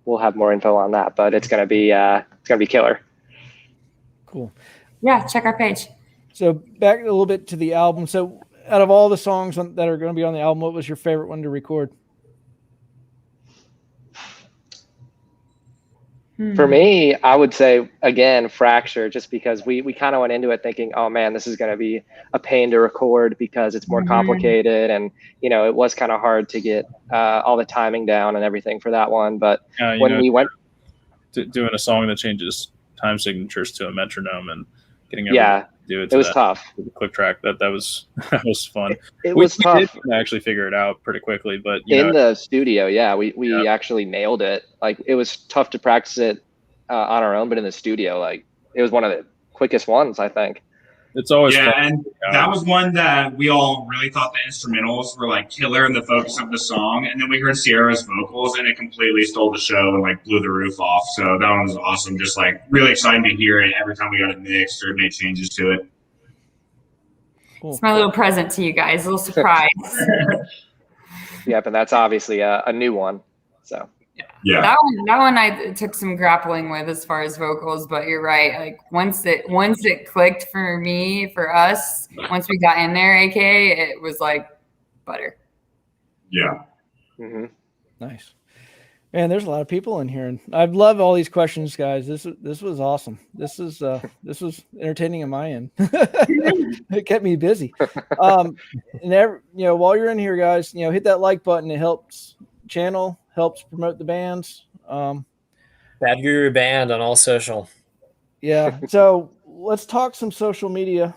We'll have more info on that, but it's gonna be killer. Cool. Yeah, check our page. So back a little bit to the album. So out of all the songs that are going to be on the album, what was your favorite one to record? For me, I would say, again, Fracture, just because we kind of went into it thinking, oh man, this is going to be a pain to record because it's more complicated. And, it was kind of hard to get all the timing down and everything for that one. But we went doing a song that changes time signatures to a metronome and getting do it. It was tough. The click track that was that was fun. It was tough. We did actually figure it out pretty quickly, but in the studio, yeah, we actually nailed it. Like it was tough to practice it on our own, but in the studio, like it was one of the quickest ones, I think. It's always fun. And that was one that we all really thought the instrumentals were like killer and the focus of the song. And then we heard Sierra's vocals and it completely stole the show and like blew the roof off. So that one was awesome. Just like really exciting to hear it every time we got it mixed or made changes to it. Cool. It's my little present to you guys, a little surprise. Yep, and that's obviously a new one. So yeah, that one I took some grappling with as far as vocals, but you're right. Like once it clicked for us, once we got in there, aka it was like butter. Yeah. Mm-hmm. Nice. Man, there's a lot of people in here, and I love all these questions, guys. This was awesome. This was entertaining on my end. It kept me busy. And while you're in here, guys, hit that like button. It helps channel, helps promote the bands. Bad Guru Band on all social. Yeah. So let's talk some social media.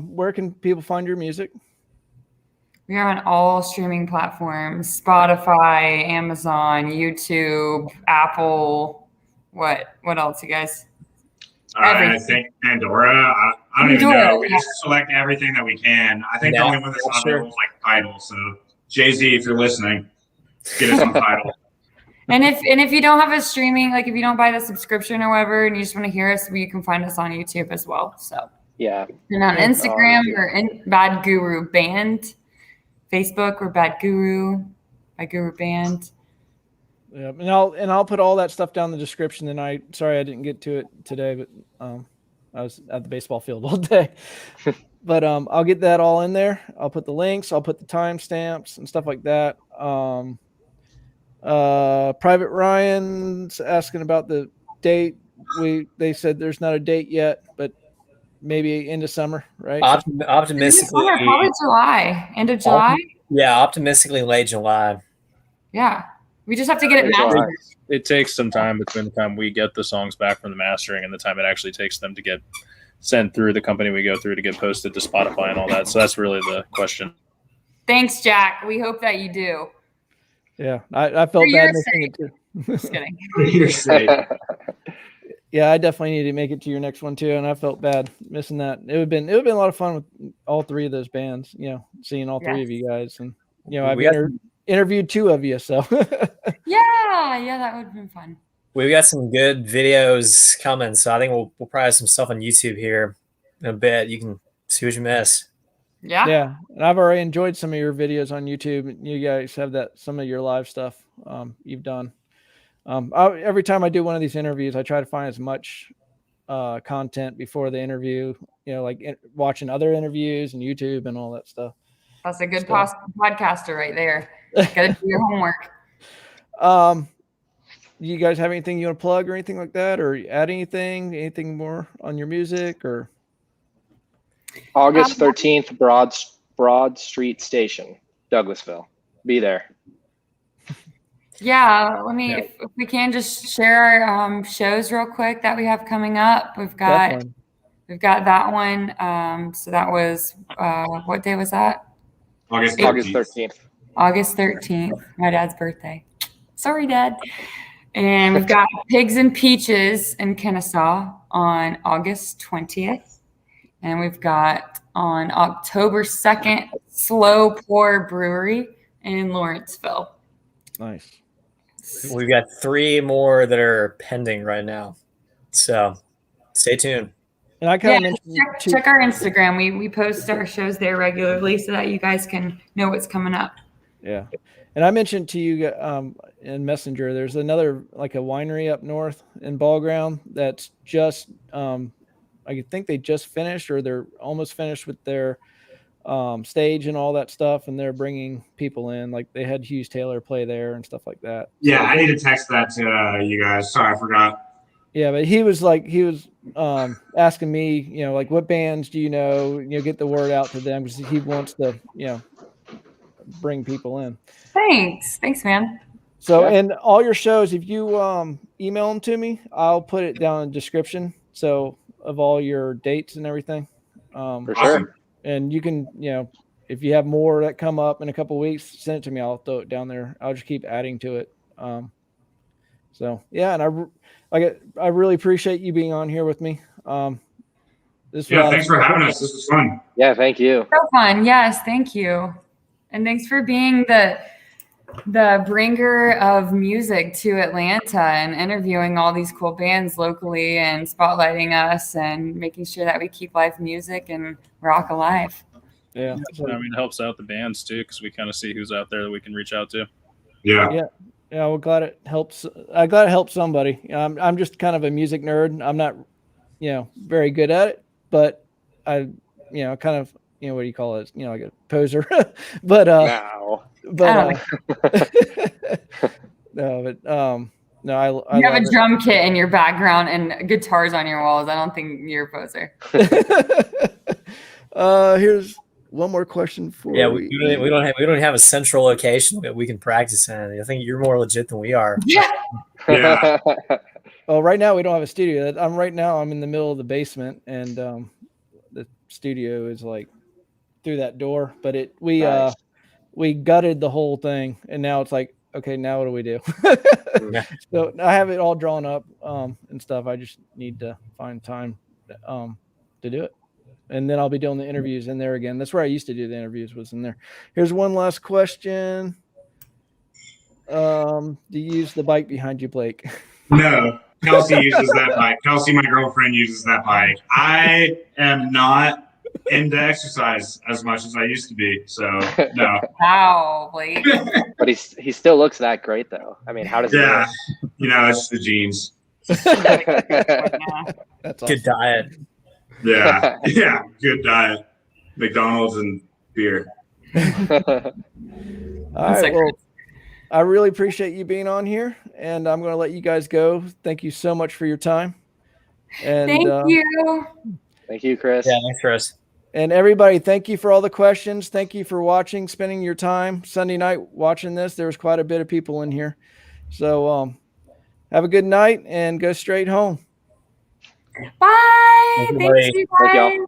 Where can people find your music? We are on all streaming platforms: Spotify, Amazon, YouTube, Apple. What else, you guys? I think Pandora. I don't even know. We just select everything that we can. I think the only one that's not there was like Tidal. So Jay-Z, if you're listening, get us on Tidal. And if you don't have a streaming, like if you don't buy the subscription or whatever, and you just want to hear us, you can find us on YouTube as well. So yeah, and on Instagram or Bad Guru Band. Facebook or Bad Guru Band. Yeah, and I'll put all that stuff down in the description tonight. Sorry I didn't get to it today, but I was at the baseball field all day. But I'll get that all in there. I'll put the links. I'll put the timestamps and stuff like that. Private Ryan's asking about the date. They said there's not a date yet, but maybe into summer, right? Optimistically, probably July, end of July. Yeah, optimistically late July. Yeah, we just have to get it mastered. It takes some time between the time we get the songs back from the mastering and the time it actually takes them to get sent through the company we go through to get posted to Spotify and all that. So that's really the question. Thanks, Jack. We hope that you do. Yeah, I felt bad missing it too. Just kidding. For your sake. Yeah, I definitely need to make it to your next one too, and I felt bad missing that. It would have been a lot of fun with all three of those bands. Seeing all three of you guys, and I've interviewed two of you, so yeah, that would have been fun. We've got some good videos coming, so I think we'll probably have some stuff on YouTube here in a bit. You can see what you miss. Yeah, and I've already enjoyed some of your videos on YouTube. You guys have some of your live stuff you've done. Every time I do one of these interviews, I try to find as much content before the interview, like watching other interviews and YouTube and all that stuff. That's a good podcaster right there. Gotta do your homework. You guys have anything you want to plug or anything like that, or add anything more on your music? Or August 13th, Broad Street Station, Douglasville. Be there. Yeah, if we can just share our shows real quick that we have coming up. We've got that one. So that was what day was that? August 13th. August 13th, my dad's birthday. Sorry, Dad. And we've got Pigs and Peaches in Kennesaw on August 20th. And we've got on October 2nd, Slow Pour Brewery in Lawrenceville. Nice. We've got 3 more that are pending right now. So stay tuned. And I kind of check our Instagram. We post our shows there regularly so that you guys can know what's coming up. Yeah. And I mentioned to you in Messenger, there's another like a winery up north in Ball Ground that's just I think they just finished or they're almost finished with their stage and all that stuff, and they're bringing people in. Like they had Hughes Taylor play there and stuff like that. Yeah, I need to text that to you guys. Sorry, I forgot. Yeah, but he was asking me, like what bands do you know? Get the word out to them because he wants to, bring people in. Thanks, man. So, and all your shows, if you email them to me, I'll put it down in the description. So of all your dates and everything. For Awesome. sure. And you can, if you have more that come up in a couple of weeks, send it to me. I'll throw it down there. I'll just keep adding to it. So yeah, and I really appreciate you being on here with me. This was Thanks for having us. This was fun. Yeah, thank you. So fun. Yes, thank you. And thanks for being the bringer of music to Atlanta and interviewing all these cool bands locally and spotlighting us and making sure that we keep live music and rock alive. Yeah. I mean, it helps out the bands too, because we kind of see who's out there that we can reach out to. Yeah. Yeah, well, glad it helps. I'm glad it helps somebody. I'm just kind of a music nerd. I'm not, very good at it, but I, kind of, what do you call it? Like a poser. But Now. no, no, I You have love a drum kit in your background and guitars on your walls. I don't think you're a poser. Here's one more question for Yeah, you. we don't have a central location that we can practice in. I think you're more legit than we are. Yeah. Yeah. Oh, right now we don't have a studio. I'm in the middle of the basement, and the studio is like through that door. But Nice. we gutted the whole thing, and now it's like, okay, now what do we do? So I have it all drawn up and stuff. I just need to find time to do it. And then I'll be doing the interviews in there again. That's where I used to do the interviews, was in there. Here's one last question. Do you use the bike behind you, Blake? No, Kelsey uses that bike. Kelsey, my girlfriend, uses that bike. I am not into exercise as much as I used to be. So no. Wow, Blake. But he still looks that great though. I mean, how does he Yeah. It's the genes. That's awesome. Good diet. Yeah. Yeah. Good diet. McDonald's and beer. All right. Well, I really appreciate you being on here, and I'm going to let you guys go. Thank you so much for your time. And Thank you. Thank you, Chris. Yeah, thanks, Chris. And everybody, thank you for all the questions. Thank you for watching, spending your time Sunday night watching this. There was quite a bit of people in here. So have a good night and go straight home. Bye. Thank you, Thanks, buddy. you Thank y'all. guys.